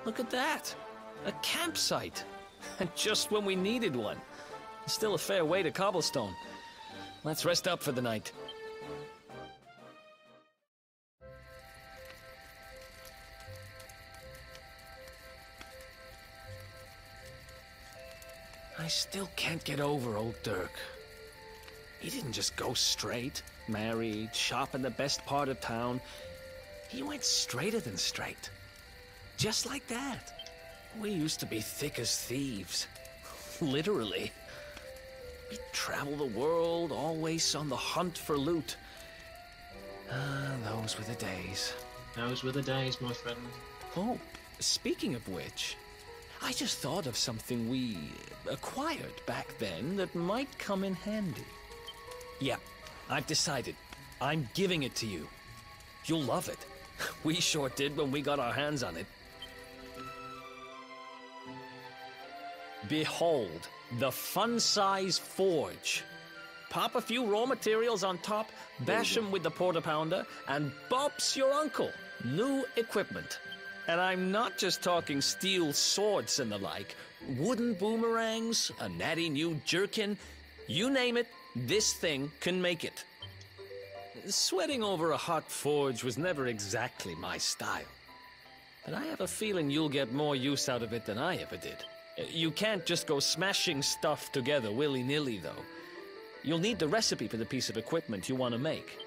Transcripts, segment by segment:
Look at that! A campsite! And just when we needed one. Still a fair way to cobblestone. Let's rest up for the night. I still can't get over old Dirk. He didn't just go straight, married, shop in the best part of town. He went straighter than straight. Just like that. We used to be thick as thieves. Literally. We'd travel the world, always on the hunt for loot. Those were the days. Those were the days, my friend. Oh, speaking of which, I just thought of something we acquired back then that might come in handy. Yeah, I've decided. I'm giving it to you. You'll love it. We sure did when we got our hands on it. Behold, the fun-size forge. Pop a few raw materials on top, bash them with the porta-pounder, and bop's your uncle. New equipment. And I'm not just talking steel swords and the like. Wooden boomerangs, a natty new jerkin. You name it, this thing can make it. Sweating over a hot forge was never exactly my style. But I have a feeling you'll get more use out of it than I ever did. You can't just go smashing stuff together willy-nilly, though. You'll need the recipe for the piece of equipment you want to make.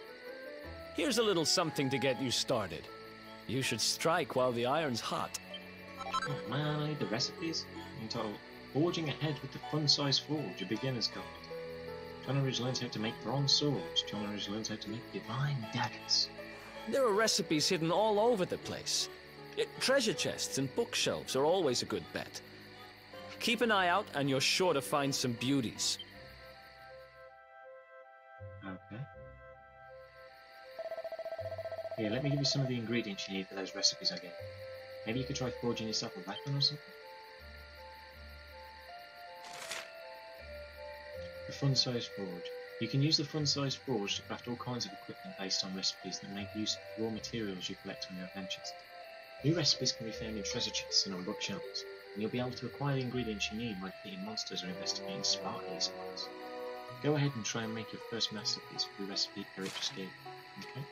Here's a little something to get you started. You should strike while the iron's hot. Oh man, I need the recipes. Entitled Forging Ahead with the Fun-Size Forge, a beginner's guide. Jonoridge learns how to make bronze swords. Jonoridge learns how to make divine daggers. There are recipes hidden all over the place. Treasure chests and bookshelves are always a good bet. Keep an eye out and you're sure to find some beauties. Okay. Here, let me give you some of the ingredients you need for those recipes I gave. Maybe you could try forging yourself a weapon or something? The Fun-Size Forge. You can use the Fun-Size Forge to craft all kinds of equipment based on recipes that make use of raw materials you collect on your adventures. New recipes can be found in treasure chests and on bookshelves, and you'll be able to acquire the ingredients you need by defeating monsters or investigating sparkly spots. Go ahead and try and make your first masterpiece with the recipe Eric just gave. Okay?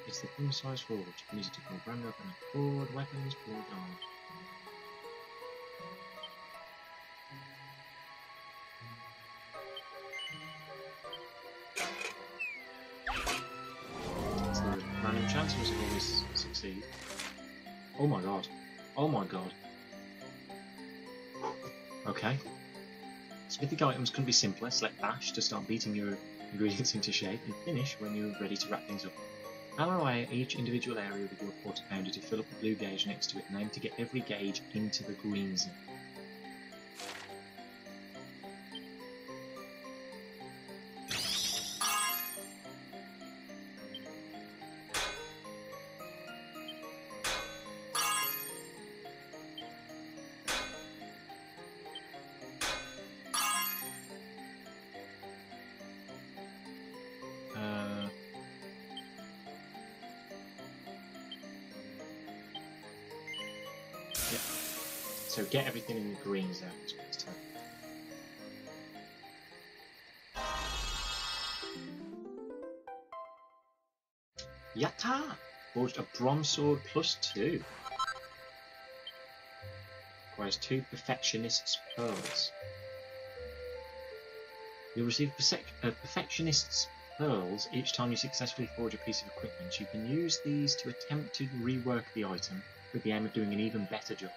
It's the Fun-Size Forge. You can use it to program up and forward weapons, forward arms. It's the random chance was it always succeed. Oh my god. Oh my god. Okay. Smithing items couldn't be simpler. Select bash to start beating your ingredients into shape, and finish when you're ready to wrap things up. Hammer away at each individual area with your quarter pounder to fill up the blue gauge next to it, and aim to get every gauge into the green zone. Yep. So get everything in the green zone. Yatta! Forged a bronze sword +2. Requires 2 perfectionist's pearls. You'll receive perfectionist's pearls each time you successfully forge a piece of equipment. You can use these to attempt to rework the item with the aim of doing an even better job.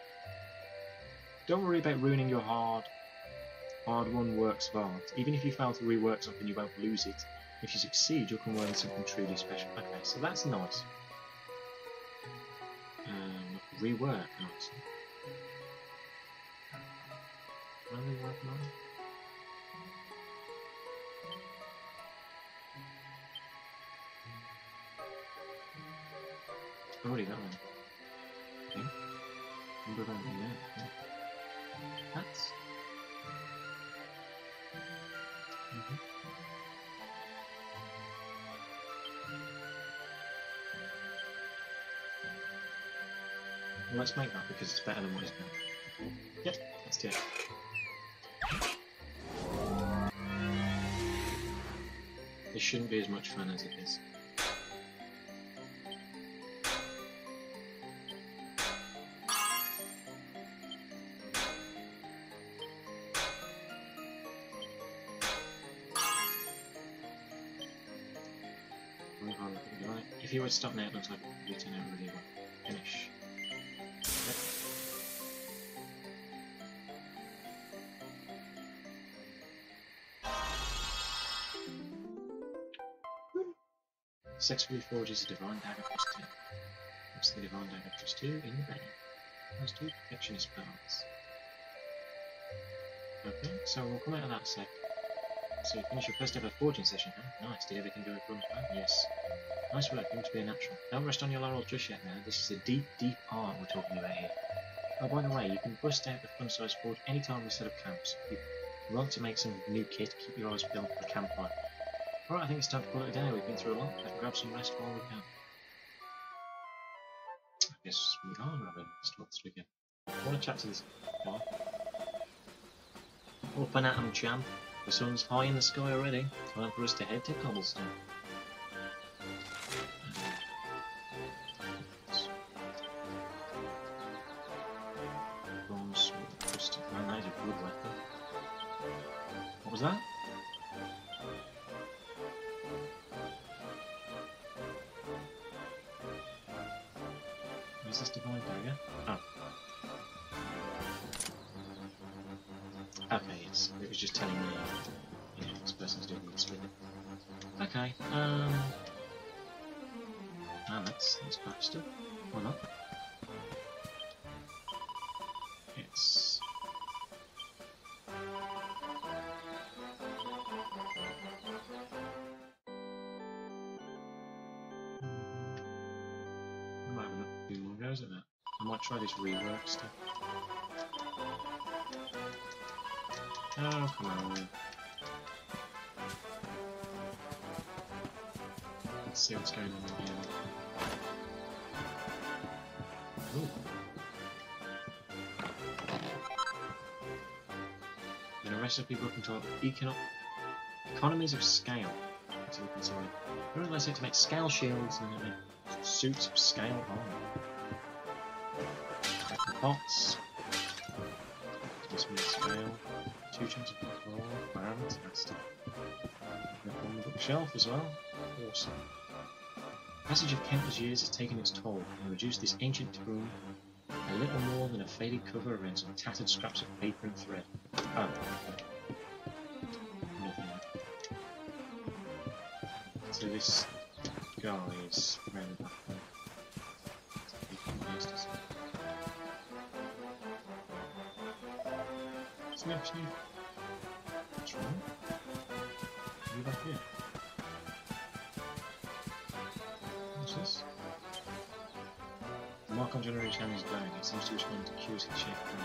Don't worry about ruining your hard-won works of art. Even if you fail to rework something, you won't lose it. If you succeed, you'll come away with something truly special. Okay, so that's nice. Rework, nice. Can I rework mine? I've already got one. Okay. Number of yeah. That's. Well, let's make that because it's better than what is now. Yep, let's do it. This shouldn't be as much fun as it is. If you were to stop now, it looks like you turn out really well. Finish. Yep. Successfully forges a divine dagger plus 2. Puts the divine dagger plus 2 in the vein. Plus 2 perfectionist parts. Okay, so we'll come out of that sec. So you finished your first ever forging session, huh? Nice, did everything go according to plan? Yes. Nice work, seems to be a natural. Don't rest on your laurels just yet now, this is a deep, deep art we're talking about here. Oh, by the way, you can bust out the fun-size forge anytime we set up camps. If you want to make some new kit, keep your eyes peeled for the campfire. Alright, I think it's time to call it a day, we've been through a lot, let's grab some rest while we can. I guess we are grabbing this talk through again. I want to chat to this guy. Up and at 'em, champ. The sun's high in the sky already. Time for us to head to Cobblestone. Man, that is a good weapon. What was that? Where's this divine dagger? Oh. Okay, it was just telling me, you know, this person's doing the split. Okay, that's patched up. Or not. It's... I might have a few more goes at that. I might try this rework stuff. Oh, come on. Let's see what's going on here. Ooh. An recipe book entitled Economies of Scale. So we can see it. Let's say to make scale shields and make suits of scale armor. Pots. This means scale. 2 chunks of control, fantastic. On the bookshelf as well. Awesome. Passage of countless years has taken its toll and reduced this ancient tomb a little more than a faded cover around some tattered scraps of paper and thread. Oh, nothing. So this guy is around the back there. Snap, snap. What's wrong? Are you back here? What's this? The mark on Jonoridge's hand is glowing. It seems to respond to curiously shaped hand.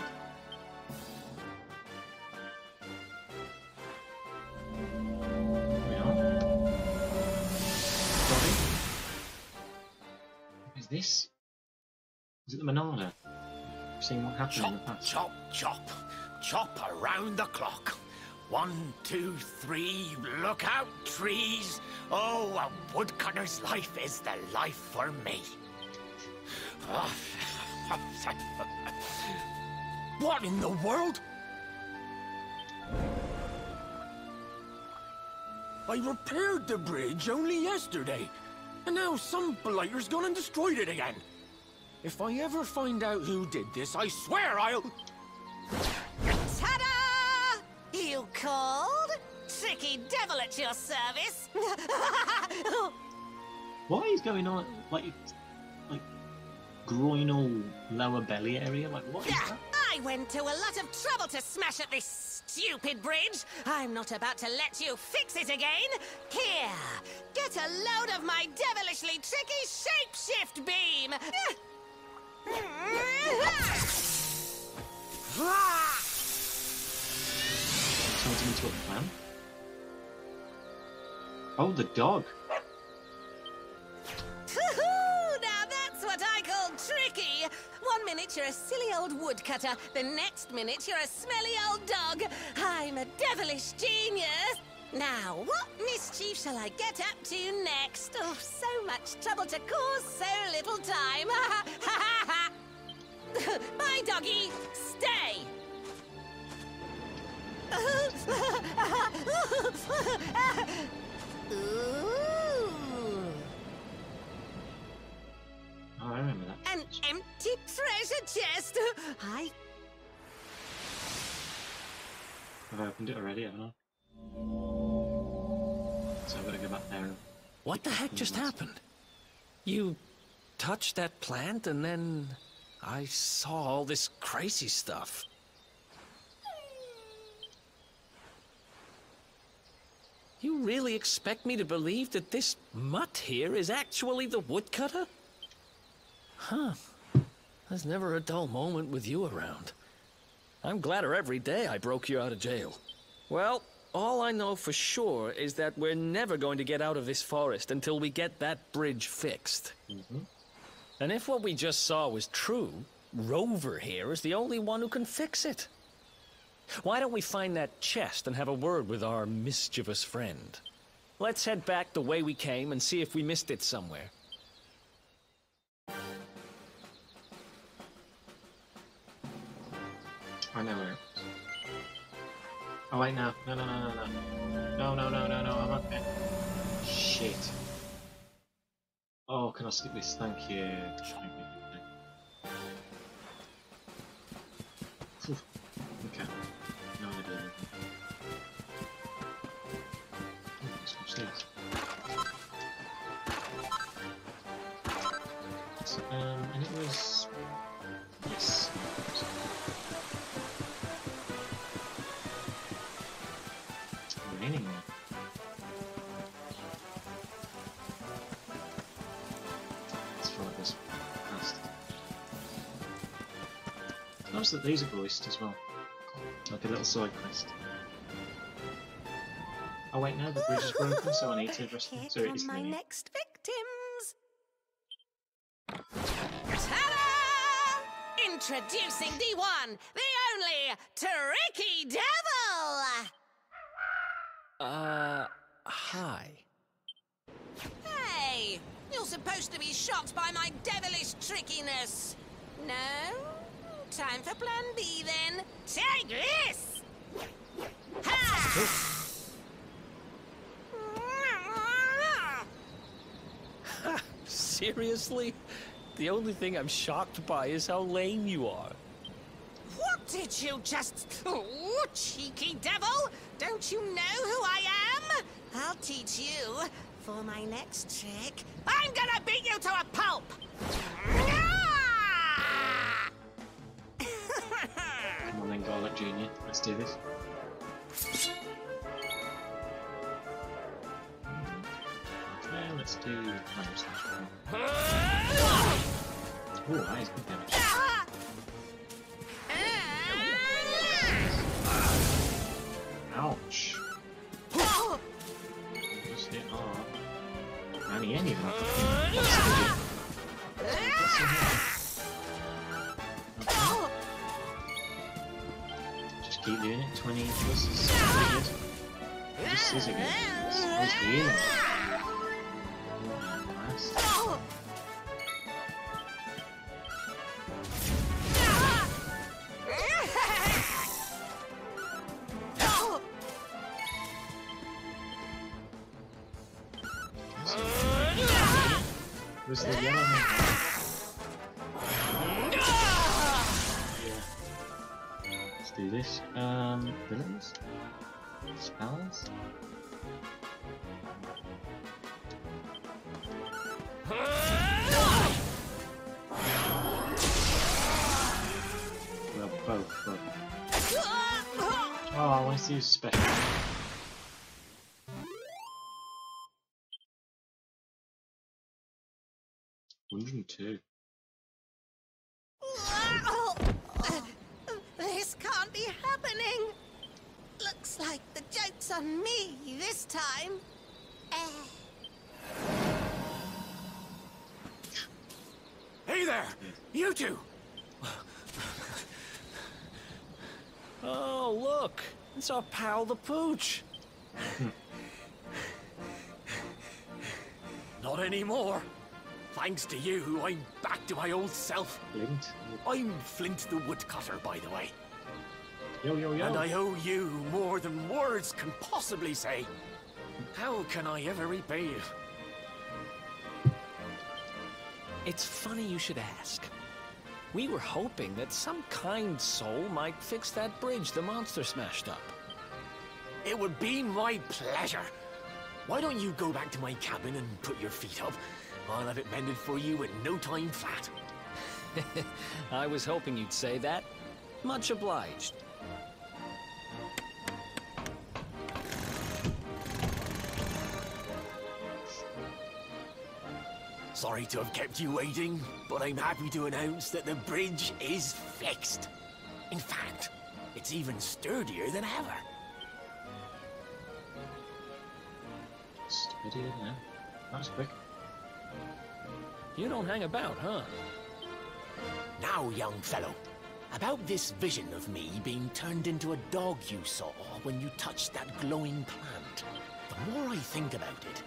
Here we are. Doggy. What is this? Is it the Manada? I've seen what happened in the past. Chop, chop, chop around the clock. 1, 2, 3, look out, trees. Oh, a woodcutter's life is the life for me. What in the world? I repaired the bridge only yesterday, and now some blighter's gone and destroyed it again. If I ever find out who did this, I swear I'll... Ta-da! You called? Tricky devil at your service. What is going on? Like groinal lower belly area? Like, what is that? I went to a lot of trouble to smash at this stupid bridge. I'm not about to let you fix it again. Here, get a load of my devilishly tricky shapeshift beam. Turns into a plan? Oh, the dog. Now that's what I call tricky. One minute you're a silly old woodcutter, the next minute you're a smelly old dog. I'm a devilish genius. Now, what mischief shall I get up to next? Oh, so much trouble to cause so little time. Bye, Doggy. Stay. Ooh. Oh, I remember that. An empty treasure chest. I've opened it already, haven't I? So I've got to go back there and... What the heck just happened? You touched that plant and then I saw all this crazy stuff. You really expect me to believe that this mutt here is actually the woodcutter? Huh. There's never a dull moment with you around. I'm gladder every day I broke you out of jail. Well, all I know for sure is that we're never going to get out of this forest until we get that bridge fixed. And if what we just saw was true, Rover here is the only one who can fix it. Why don't we find that chest and have a word with our mischievous friend? Let's head back the way we came and see if we missed it somewhere. I know where it is. Oh wait, no. No, I'm okay. Shit. Oh, can I skip this? Thank you. Phew. Okay. No idea. What's this? And it was... Yes. Raining. Let's follow this past. Notice that these are voiced as well. Like a little side quest. Oh wait, no, the bridge is broken, so I need to address them. So it is my mini. next victims. Ta-da! Introducing the one, the only, Tricky Devil! Hi. Hey, you're supposed to be shocked by my devilish trickiness. No? Time for plan B then. Take this! Ha! Seriously? The only thing I'm shocked by is how lame you are. What did you just... Oh, cheeky devil! Don't you know who I am? I'll teach you. For my next trick, I'm gonna beat you to a pulp! Come on then, Garlic Junior. Let's do this. Okay, let's do... Ooh, that is good damage. Ouch. Just hit hard. Only any of them. Just keep doing it. 20 plus is pretty good. Just scissor good. It's healing. Nice. Was the yellow one? Let's do this. Villains? Spells? Well, both. Oh, I want to use special. 102. This can't be happening. Looks like the joke's on me this time. Hey there! You two! Oh, look! It's our pal the Pooch! Not anymore. Thanks to you, I'm back to my old self. Flint. I'm Flint the Woodcutter, by the way. Yo, yo, yo. And I owe you more than words can possibly say. How can I ever repay you? It's funny you should ask. We were hoping that some kind soul might fix that bridge the monster smashed up. It would be my pleasure. Why don't you go back to my cabin and put your feet up? I'll have it mended for you in no time flat. I was hoping you'd say that. Much obliged. Sorry to have kept you waiting, but I'm happy to announce that the bridge is fixed. In fact, it's even sturdier than ever. Steady now. That was quick. You don't hang about, huh? Now, young fellow, about this vision of me being turned into a dog you saw when you touched that glowing plant. The more I think about it,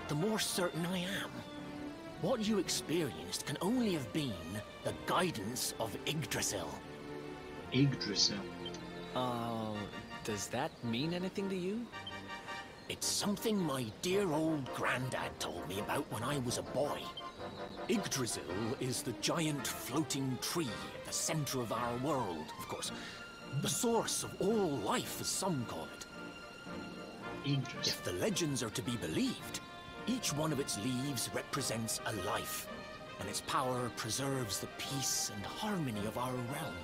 the more certain I am. What you experienced can only have been the guidance of Yggdrasil. Yggdrasil. Does that mean anything to you? It's something my dear old granddad told me about when I was a boy. Yggdrasil is the giant floating tree at the center of our world, of course. The source of all life, as some call it. Yggdrasil. If the legends are to be believed, each one of its leaves represents a life, and its power preserves the peace and harmony of our realm.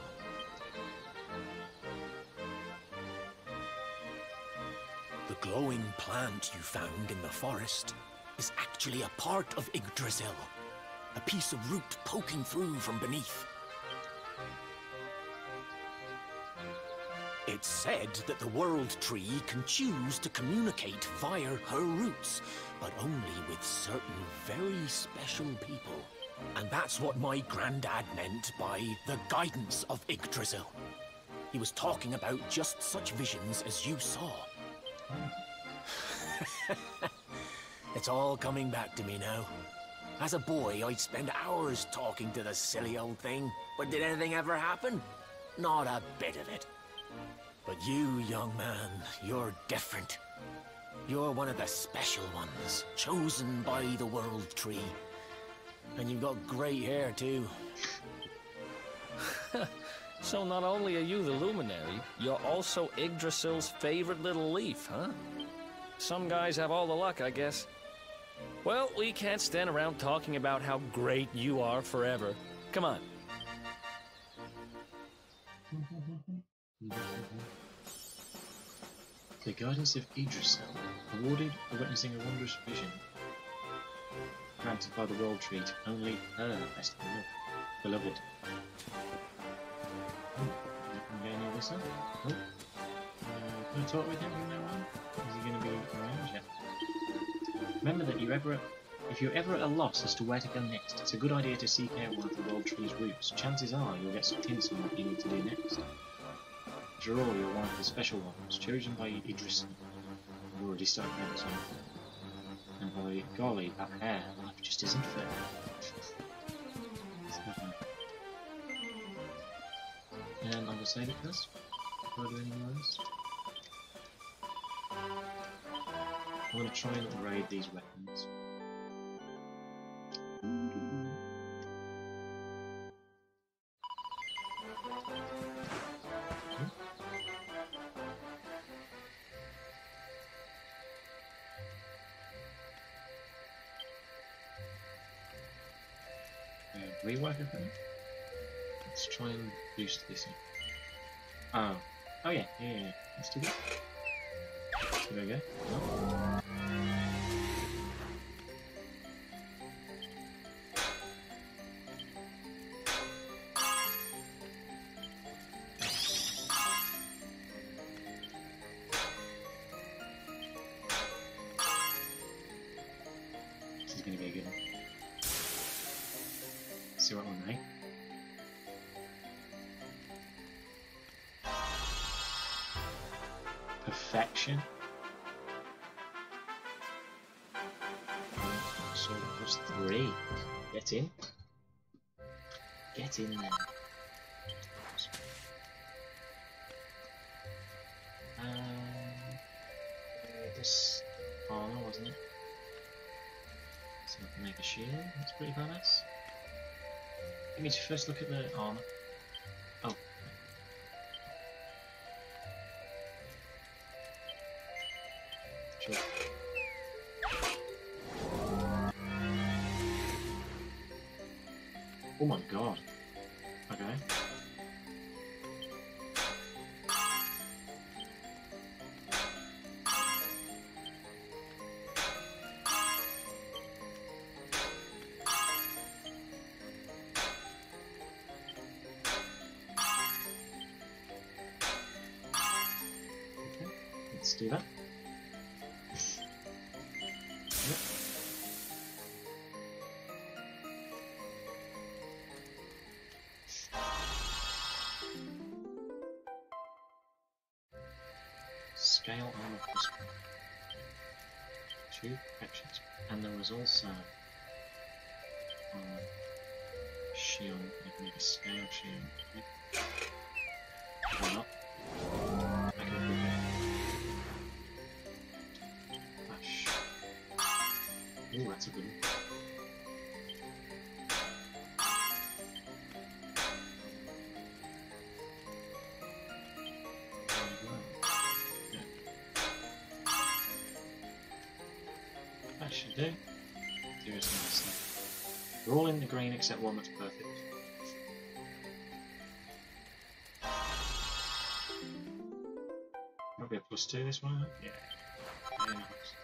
The glowing plant you found in the forest is actually a part of Yggdrasil, a piece of root poking through from beneath. It's said that the World Tree can choose to communicate via her roots, but only with certain very special people. And that's what my granddad meant by the guidance of Yggdrasil. He was talking about just such visions as you saw. It's all coming back to me now. As a boy, I'd spend hours talking to the silly old thing, but did anything ever happen? Not a bit of it. But you, young man, you're different. You're one of the special ones, chosen by the World Tree. And you've got great hair, too. So not only are you the luminary, you're also Yggdrasil's favorite little leaf, huh? Some guys have all the luck, I guess. Well, we can't stand around talking about how great you are forever. Come on. The guidance of Yggdrasil, awarded for witnessing a wondrous vision, granted by the World Tree to only her best beloved. Can we get any of this up? Oh. Can I talk with him from now on? Is he going to be around yet? Remember that if you're ever at a loss as to where to go next, it's a good idea to seek out one of the World Tree's roots. Chances are you'll get some hints on what you need to do next. After all, you're one of the special ones, chosen by Yggdrasil. I've already started out some. And by golly, that hair, life just isn't fair. And I will save it first. Before I do any more of this. I'm going to try and upgrade these weapons. Rework everything. Let's try and boost this in. Oh yeah. Let's do that. There we go. Oh. This is going to be a good one. See what one, eh? Perfection. So plus 3. Get in. Get in there. This armor, wasn't it? So I can make a shield. That's pretty badass. Let me first look at the armor. Oh. Sure. Oh my god. Okay. Let's do that. Yep. Scale armor plus 2 actions, and there was also shield. I can make a scale shield. Why not? I can equip it. Flash. Ooh, that's a good one. That should do. Seriously, nice. We're all in the green except one that's perfect. Probably a +2 this one, yeah. Very nice.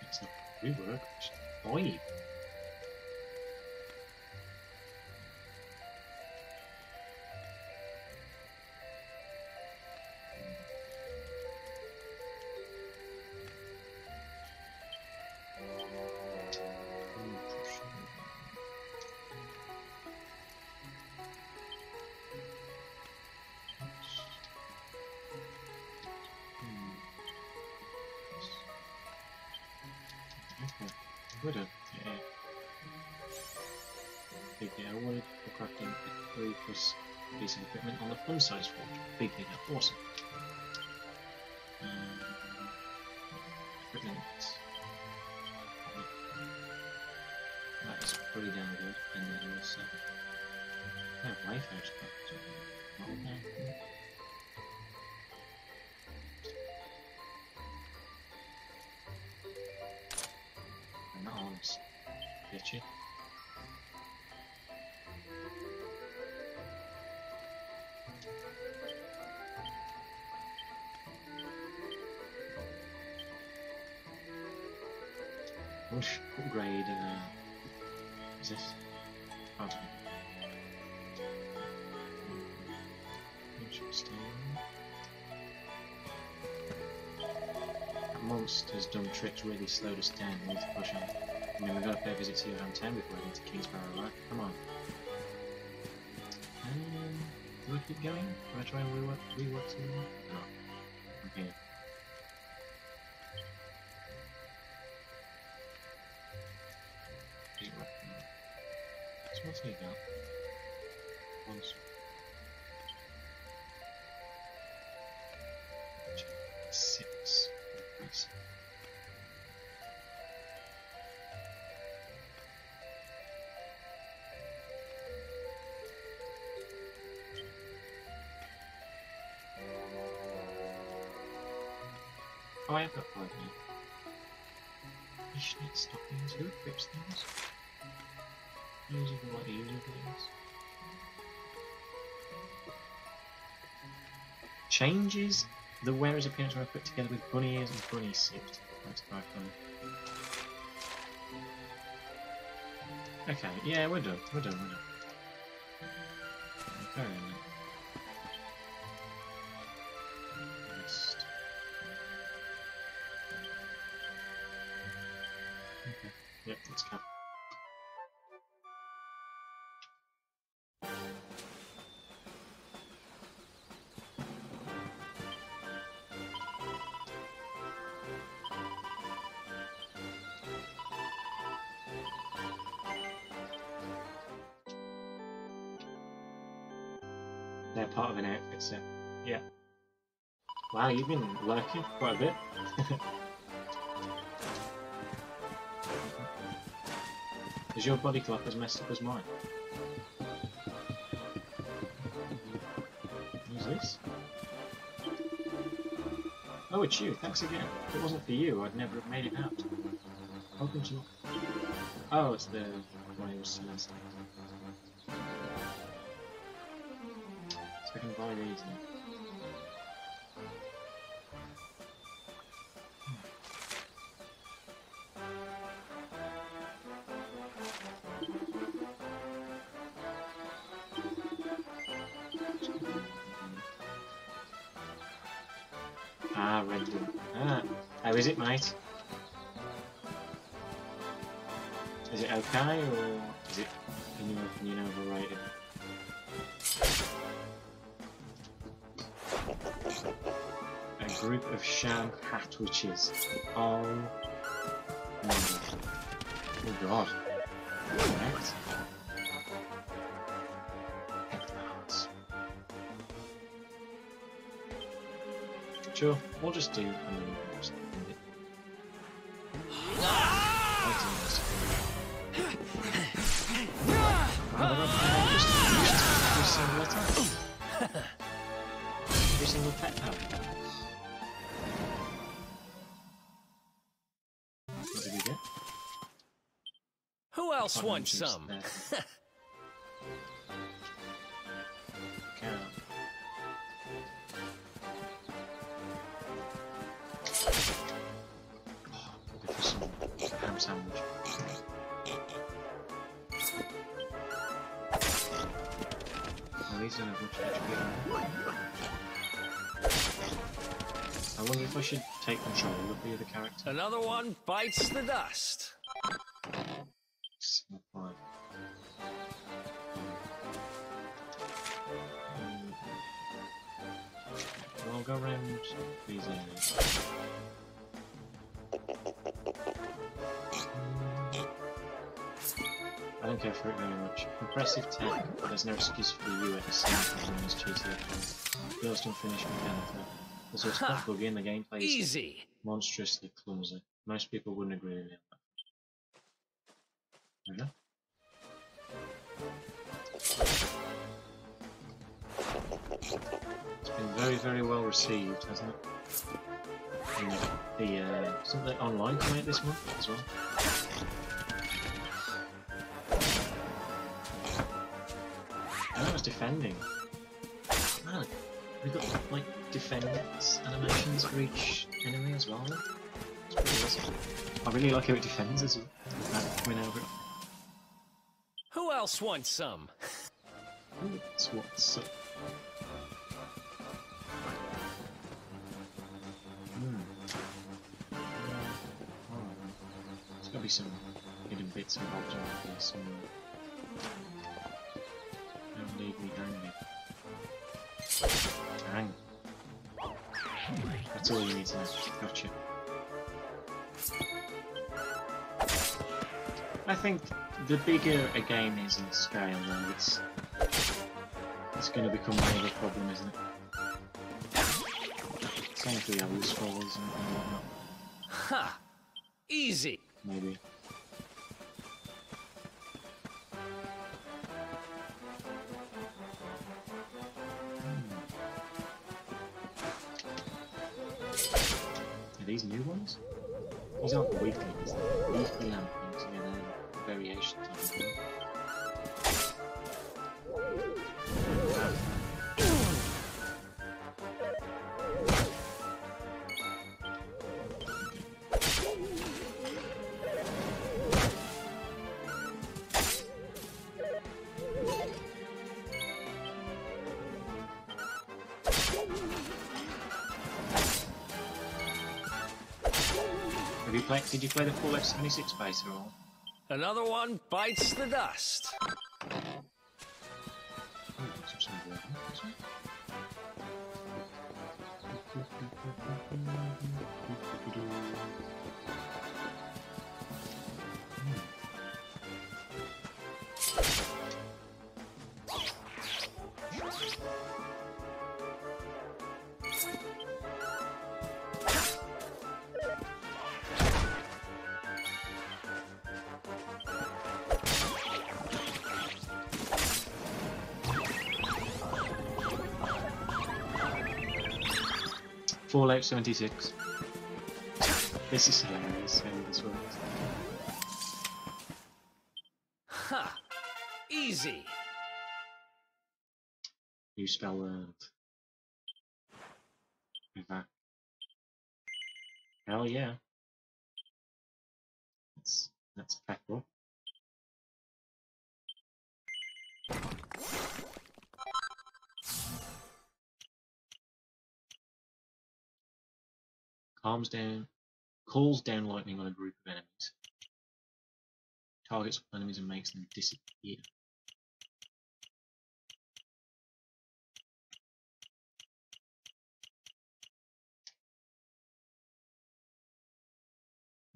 It's not rework, it's 5. Wood, yeah. Big data wood for crafting a 3+ piece of equipment on the fun size forge. Big data, awesome. Equipment. That is pretty damn good. And then also, Wayfarer's craft. Not bad. Arms. Get you. Push, upgrade, is this? Oh. Interesting. That monster's done tricks really slowed us down. We need to push on. I mean, we've got to pay a visit to your hometown before we get to Kingsborough, right? Come on. Do I keep going? Do I try and rework some more? No. I'm here. So what's he got? Once. 6. Nice. Oh, I have got 5 now. Fishnet stockings, who equips things? Usable what user things. Changes the wearer's appearance when put together with bunny ears and bunny suit. That's quite funny. Okay, yeah, we're done. We're done. Fair enough. Yep, it's cap. They're part of an outfit set. Yeah. Wow, you've been lurking quite a bit. Is your body clock as messed up as mine? Who's this? Oh, it's you. Thanks again. If it wasn't for you, I'd never have made it out. Welcome to... Oh, it's the one who was Celeste. So I can buy these then. Ah, Rendon. Ah, how is it, mate? Is it okay, or is it, in your opinion, overrated? A group of sham hat witches. Oh no. Oh god. Right. Sure, we'll just do a little bit. Every single pet now. What did we get? Who else wants some? Cow. Looking for some ham sandwich. These don't have much HP. I wonder if I should take control of the other character. Another one bites the dust. Well, I'll go around these areas. I don't care for it very much. Impressive tech, but there's no excuse for the UX when it's cheesy. Feels unfinished mechanically. There's a spot buggy in the gameplay is Easy. monstrously clumsy. Most people wouldn't agree with me on that. It's been very, very well received, hasn't it? And something online coming out this month as well. And I was defending. Man, we've got like defense animations for each enemy as well. It's pretty awesome. I really like how it defends as well. Coming over it. Who else wants some? It's what's up. There's gotta be some hidden bits and bobs around here somewhere. Don't leave me hanging. Hang. That's all you need to know. Gotcha. I think the bigger a game is in scale, though, it's going to become more of a problem, isn't it? Same for the other scrolls and whatnot. Ha! Easy. Maybe. Are these new ones? These aren't weekly, these are weekly lamp things, yeah, they're variations of them. Did you play the full F76 base at all? Another one bites the dust. Fallout 76. This is hilarious how this works. Ha! Easy. New spell learned. Back. Hell yeah. That's petrol. Calls down lightning on a group of enemies. Targets enemies and makes them disappear.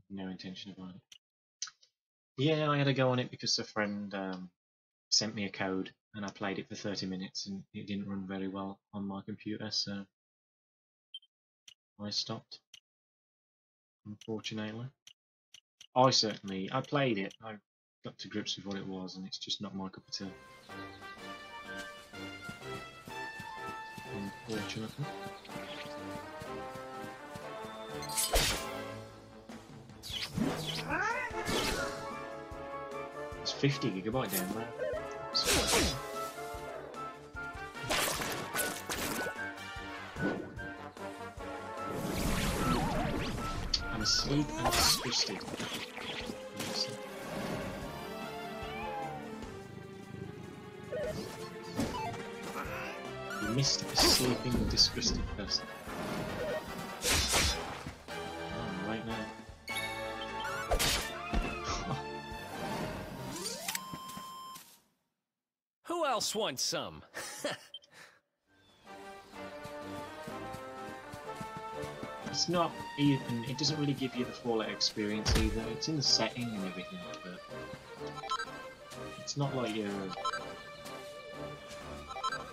No intention of buying it. Yeah, I had to go on it because a friend sent me a code and I played it for 30 minutes and it didn't run very well on my computer, so I stopped. Unfortunately. I played it, I got to grips with what it was, and it's just not my cup of tea. Unfortunately. It's 50 gigabyte down there. I'm asleep and disgusted. You missed a sleeping and disgusted person. Oh, right now. Who else wants some? It's not even, it doesn't really give you the Fallout experience either. It's in the setting and everything, but it's not like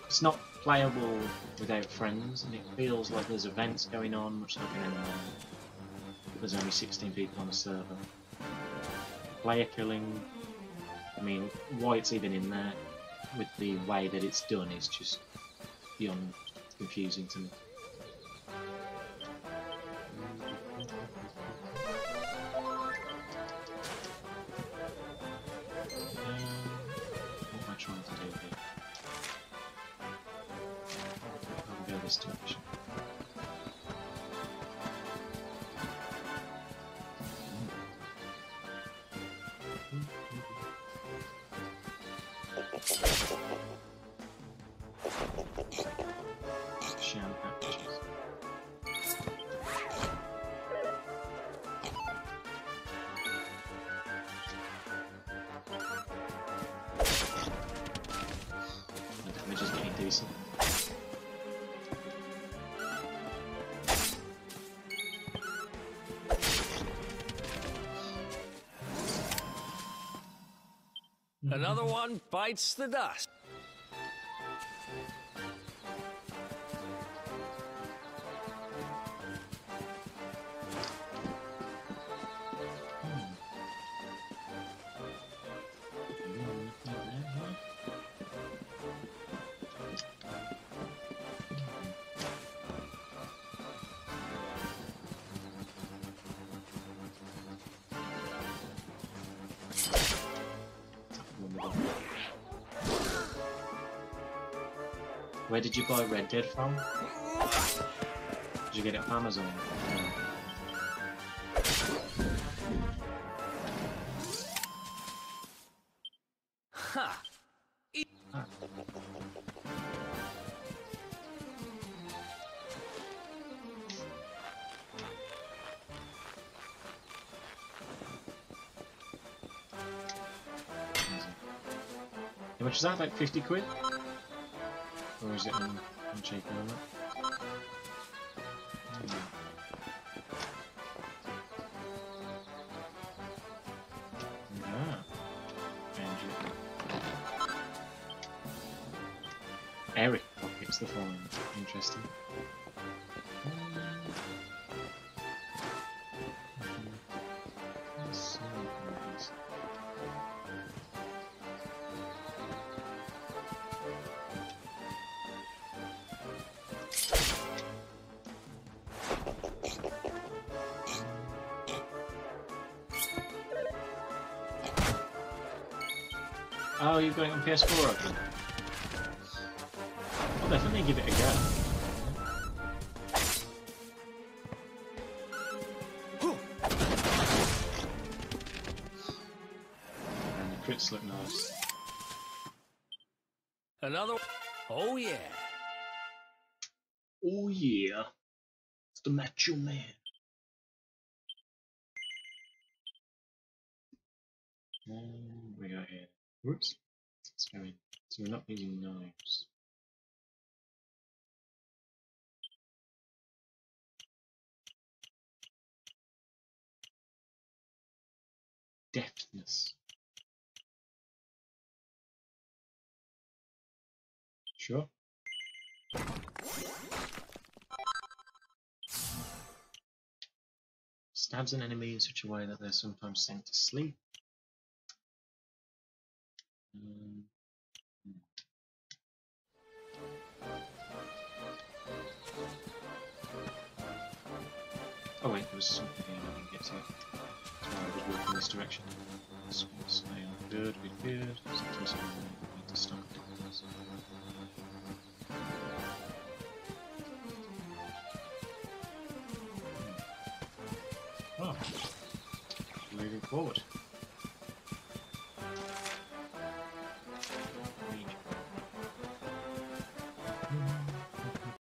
it's not playable without friends, and it feels like there's events going on, much like an MMO. There's only 16 people on a server. Player killing, I mean, why it's even in there with the way that it's done is just beyond confusing to me. What am I trying to do here? I'll go this direction. Sham patches. The damage is getting decent. Another one bites the dust. Where did you buy Red Dead from? Did you get it off Amazon? Ha! Ah. How much is that? Like 50 quid? Or is it on cheaper than that? Ah. Eric pockets the phone. Interesting. Oh, you've got it on PS4 open. I'll definitely give it a go. And the crits look nice. Another. Oh yeah. Oh yeah. It's the Macho Man. We got here. Whoops. So we're not using knives. Deftness. Sure. Stabs an enemy in such a way that they're sometimes sent to sleep. Oh wait, there was something here I didn't get to. That's why I was walking this direction. This one's good, good. Sometimes I need to stop doing this. Oh. Moving forward.